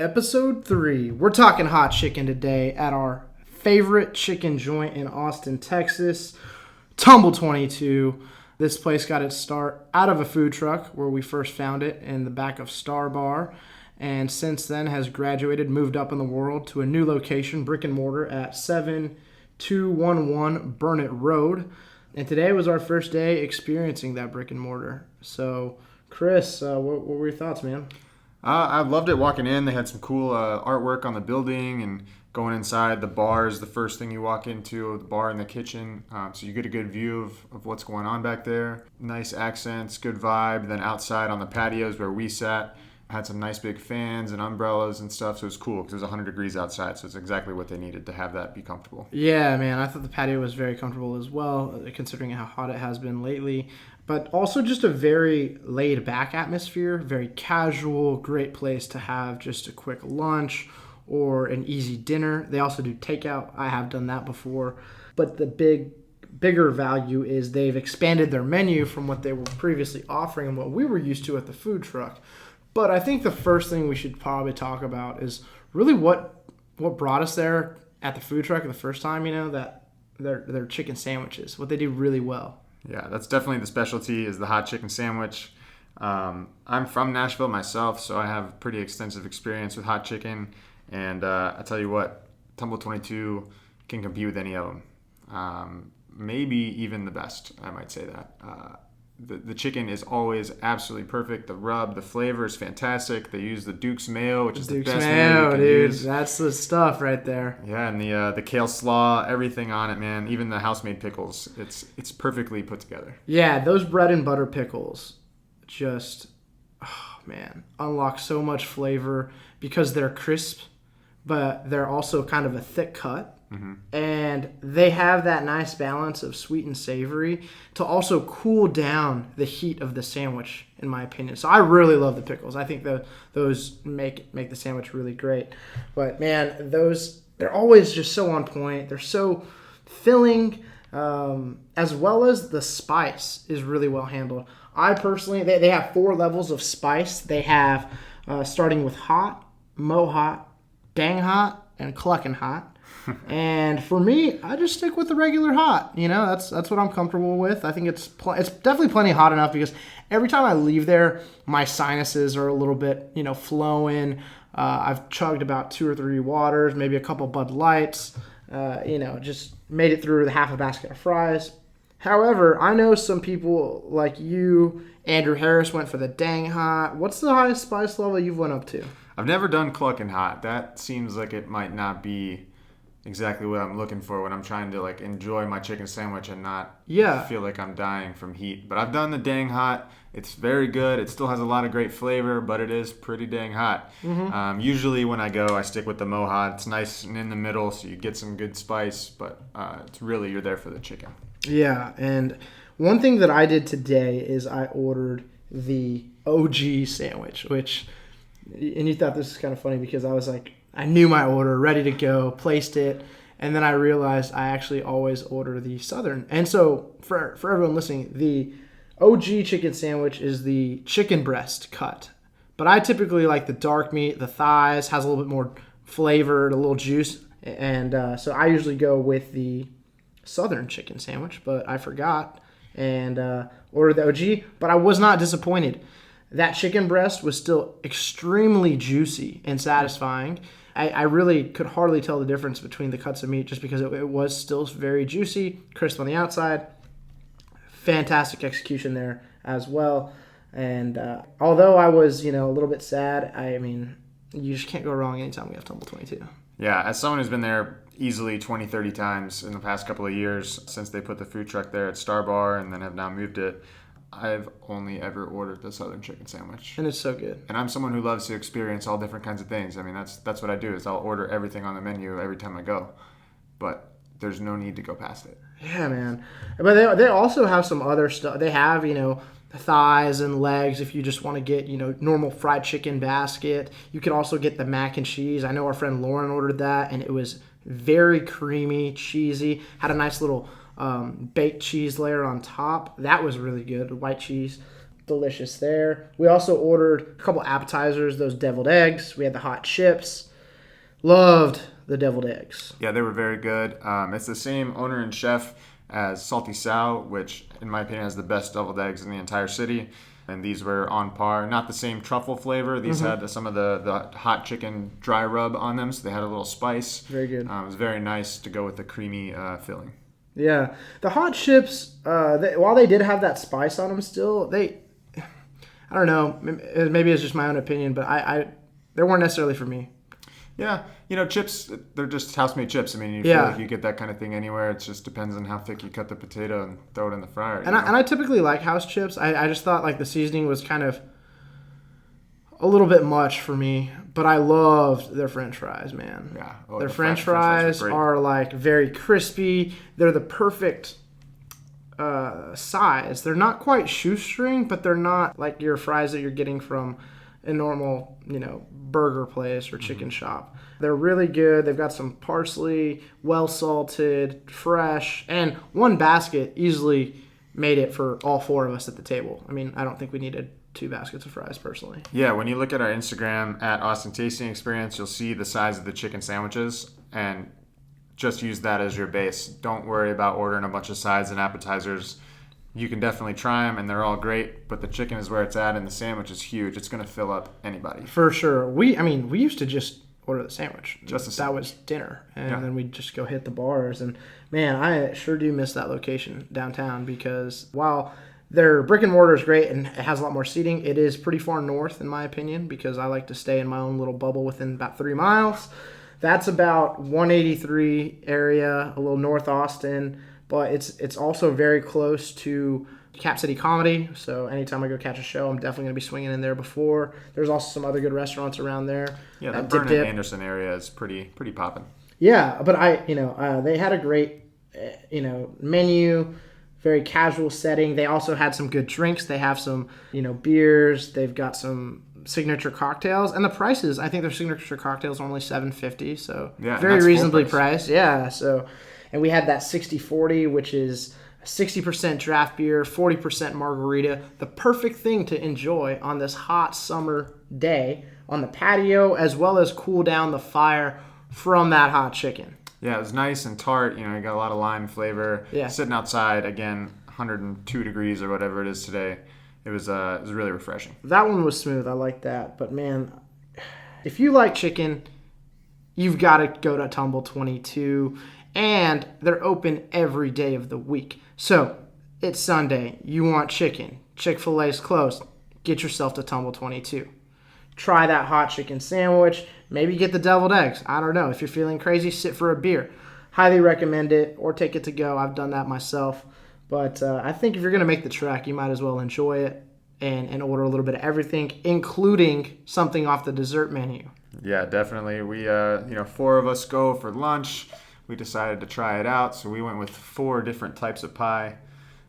Episode 3. We're talking hot chicken today at our favorite chicken joint in Austin, Texas, Tumble 22. This place got its start out of a food truck where we first found it in the back of Star Bar, and since then has graduated, moved up in the world to a new location, brick-and-mortar, at 7211 Burnett Road. And today was our first day experiencing that brick-and-mortar. So, Chris, what were your thoughts, man? I loved it walking in. They had some cool artwork on the building, and going inside, the bar is the first thing you walk into, the bar and the kitchen. So you get a good view of what's going on back there. Nice accents, good vibe. Then outside on the patios where we sat, had some nice big fans and umbrellas and stuff. So it was cool because it was 100 degrees outside. So it's exactly what they needed to have that be comfortable. Yeah, man. I thought the patio was very comfortable as well, considering how hot it has been lately. But also just a very laid-back atmosphere, very casual, great place to have just a quick lunch or an easy dinner. They also do takeout. I have done that before. But the bigger value is they've expanded their menu from what they were previously offering and what we were used to at the food truck. But I think the first thing we should probably talk about is really what brought us there at the food truck the first time, that their chicken sandwiches, what they do really well. Yeah, that's definitely the specialty, is the hot chicken sandwich. I'm from Nashville myself, so I have pretty extensive experience with hot chicken. And I tell you what, Tumble 22 can compete with any of them. Maybe even the best, I might say that. The chicken is always absolutely perfect. The rub, the flavor is fantastic. They use the Duke's mayo, which is the best mayo you can use. That's the stuff right there. Yeah, and the kale slaw, everything on it, man. Even the house-made pickles, it's perfectly put together. Yeah, those bread and butter pickles just, unlock so much flavor because they're crisp, but they're also kind of a thick cut. Mm-hmm. And they have that nice balance of sweet and savory to also cool down the heat of the sandwich, in my opinion. So I really love the pickles. I think those make the sandwich really great. But man, they're always just so on point. They're so filling, as well as the spice is really well handled. I personally, they have 4 levels of spice. They have starting with hot, mo hot, dang hot, and clucking hot. And for me, I just stick with the regular hot. That's what I'm comfortable with. I think it's definitely plenty hot enough because every time I leave there, my sinuses are a little bit, flowing. I've chugged about 2 or 3 waters, maybe a couple Bud Lights, just made it through the half a basket of fries. However, I know some people like you, Andrew Harris, went for the dang hot. What's the highest spice level you've went up to? I've never done clucking hot. That seems like it might not be exactly what I'm looking for when I'm trying to enjoy my chicken sandwich and not feel like I'm dying from heat. But I've done the dang hot. It's very good. It still has a lot of great flavor, but it is pretty dang hot. Mm-hmm. Usually when I go, I stick with the mo hot. It's nice and in the middle, so you get some good spice, but it's really, you're there for the chicken. Yeah, and one thing that I did today is I ordered the OG sandwich, and you thought this was kind of funny because I was I knew my order, ready to go, placed it, and then I realized I actually always order the Southern. And so for everyone listening, the OG chicken sandwich is the chicken breast cut. But I typically like the dark meat, the thighs, has a little bit more flavor, a little juice. And so I usually go with the Southern chicken sandwich, but I forgot and ordered the OG. But I was not disappointed. That chicken breast was still extremely juicy and satisfying. I really could hardly tell the difference between the cuts of meat just because it was still very juicy, crisp on the outside. Fantastic execution there as well. And although I was, a little bit sad, you just can't go wrong anytime we have Tumble 22. Yeah, as someone who's been there easily 20, 30 times in the past couple of years since they put the food truck there at Star Bar and then have now moved it, I've only ever ordered the Southern chicken sandwich. And it's so good. And I'm someone who loves to experience all different kinds of things. That's what I do, is I'll order everything on the menu every time I go. But there's no need to go past it. Yeah, man. But they also have some other stuff. They have, thighs and legs if you just want to get, normal fried chicken basket. You could also get the mac and cheese. I know our friend Lauren ordered that, and it was very creamy, cheesy. Had a nice little baked cheese layer on top. That was really good, white cheese. delicious there. We also ordered a couple appetizers, those deviled eggs. We had the hot chips. Loved the deviled eggs. Yeah, they were very good. It's the same owner and chef as Salty Sow, which, in my opinion, has the best deviled eggs in the entire city. And these were on par. Not the same truffle flavor. These had some of the hot chicken dry rub on them, so they had a little spice. Very good. It was very nice to go with the creamy filling. Yeah. The hot chips, while they did have that spice on them still, I don't know, maybe it's just my own opinion, but they weren't necessarily for me. Yeah, chips, they're just house-made chips. I mean, you feel like you get that kind of thing anywhere. It just depends on how thick you cut the potato and throw it in the fryer. And I typically like house chips. I just thought like the seasoning was kind of a little bit much for me, but I loved their French fries, man. Yeah. Their French fries are like very crispy. They're the perfect size. They're not quite shoestring, but they're not like your fries that you're getting from a normal, burger place or chicken shop. They're really good. They've got some parsley, well salted, fresh, and one basket easily made it for all four of us at the table. I mean, I don't think we needed 2 baskets of fries personally. Yeah, when you look at our Instagram at Austin Tasting Experience, you'll see the size of the chicken sandwiches, and just use that as your base. Don't worry about ordering a bunch of sides and appetizers. You can definitely try them, and they're all great, but the chicken is where it's at, and the sandwich is huge. It's going to fill up anybody. For sure. We used to just order the sandwich. That was dinner, and then we'd just go hit the bars. And, man, I sure do miss that location downtown because while their brick-and-mortar is great and it has a lot more seating, it is pretty far north, in my opinion, because I like to stay in my own little bubble within about 3 miles. That's about 183 area, a little north Austin. But it's also very close to Cap City Comedy, so anytime I go catch a show, I'm definitely going to be swinging in there before. There's also some other good restaurants around there. Yeah, the Vernon Anderson area is pretty poppin'. Yeah, but they had a great, menu, very casual setting. They also had some good drinks. They have some, beers. They've got some signature cocktails, and the prices. I think their signature cocktails are only $7.50, so very reasonably priced. Yeah, so. And we had that 60-40, which is 60% draft beer, 40% margarita. The perfect thing to enjoy on this hot summer day on the patio, as well as cool down the fire from that hot chicken. Yeah, it was nice and tart. You got a lot of lime flavor. Yeah. Sitting outside, again, 102 degrees or whatever it is today. It was really refreshing. That one was smooth. I like that. But, man, if you like chicken, you've got to go to Tumble 22. And they're open every day of the week. So, it's Sunday. You want chicken. Chick-fil-A's closed. Get yourself to Tumble 22. Try that hot chicken sandwich. Maybe get the deviled eggs. I don't know. If you're feeling crazy, sit for a beer. Highly recommend it, or take it to go. I've done that myself. But I think if you're going to make the trek, you might as well enjoy it and order a little bit of everything, including something off the dessert menu. Yeah, definitely. We, 4 of us go for lunch. We decided to try it out, so we went with 4 different types of pie.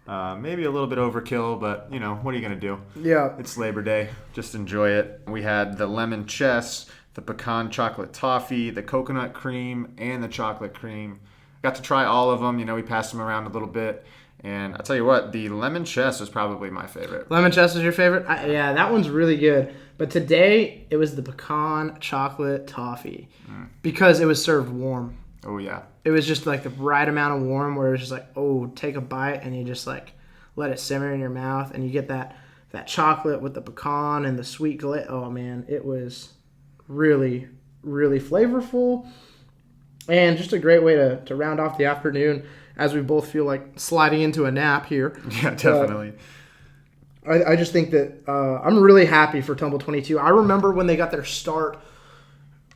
Maybe a little bit overkill, but, what are you going to do? Yeah. It's Labor Day. Just enjoy it. We had the lemon chess, the pecan chocolate toffee, the coconut cream, and the chocolate cream. Got to try all of them. We passed them around a little bit. And I'll tell you what, the lemon chess was probably my favorite. Lemon chess is your favorite? Yeah, that one's really good. But today, it was the pecan chocolate toffee because it was served warm. Oh, yeah. It was just like the right amount of warm where it was just like, take a bite and you just like let it simmer in your mouth and you get that chocolate with the pecan and the sweet glaze. Oh, man, it was really, really flavorful and just a great way to round off the afternoon as we both feel like sliding into a nap here. Yeah, definitely. I just think that I'm really happy for Tumble 22. I remember when they got their start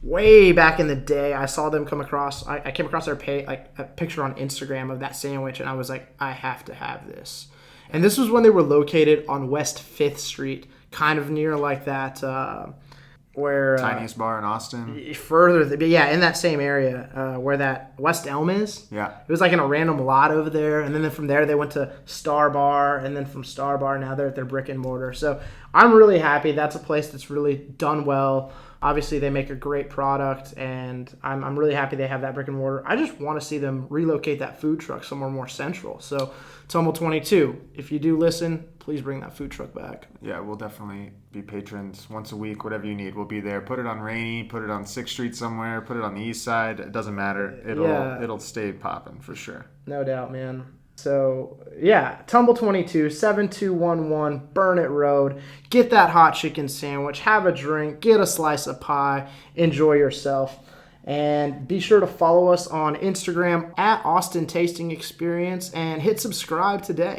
way back in the day. I saw them come across. I came across their a picture on Instagram of that sandwich, and I was like, I have to have this. And this was when they were located on West 5th Street, kind of near like that where tiniest bar in Austin. Further, but yeah, in that same area where that West Elm is. Yeah, it was like in a random lot over there, and then from there they went to Star Bar, and then from Star Bar now they're at their brick-and-mortar. So I'm really happy. That's a place that's really done well. Obviously, they make a great product, and I'm really happy they have that brick and mortar. I just want to see them relocate that food truck somewhere more central. So, Tumble 22, if you do listen, please bring that food truck back. Yeah, we'll definitely be patrons once a week, whatever you need. We'll be there. Put it on Rainy, put it on 6th Street somewhere, put it on the east side. It doesn't matter. It'll stay popping for sure. No doubt, man. So, yeah, Tumble 22, 7211 Burnett Road. Get that hot chicken sandwich, have a drink, get a slice of pie, enjoy yourself. And be sure to follow us on Instagram at Austin Tasting Experience and hit subscribe today.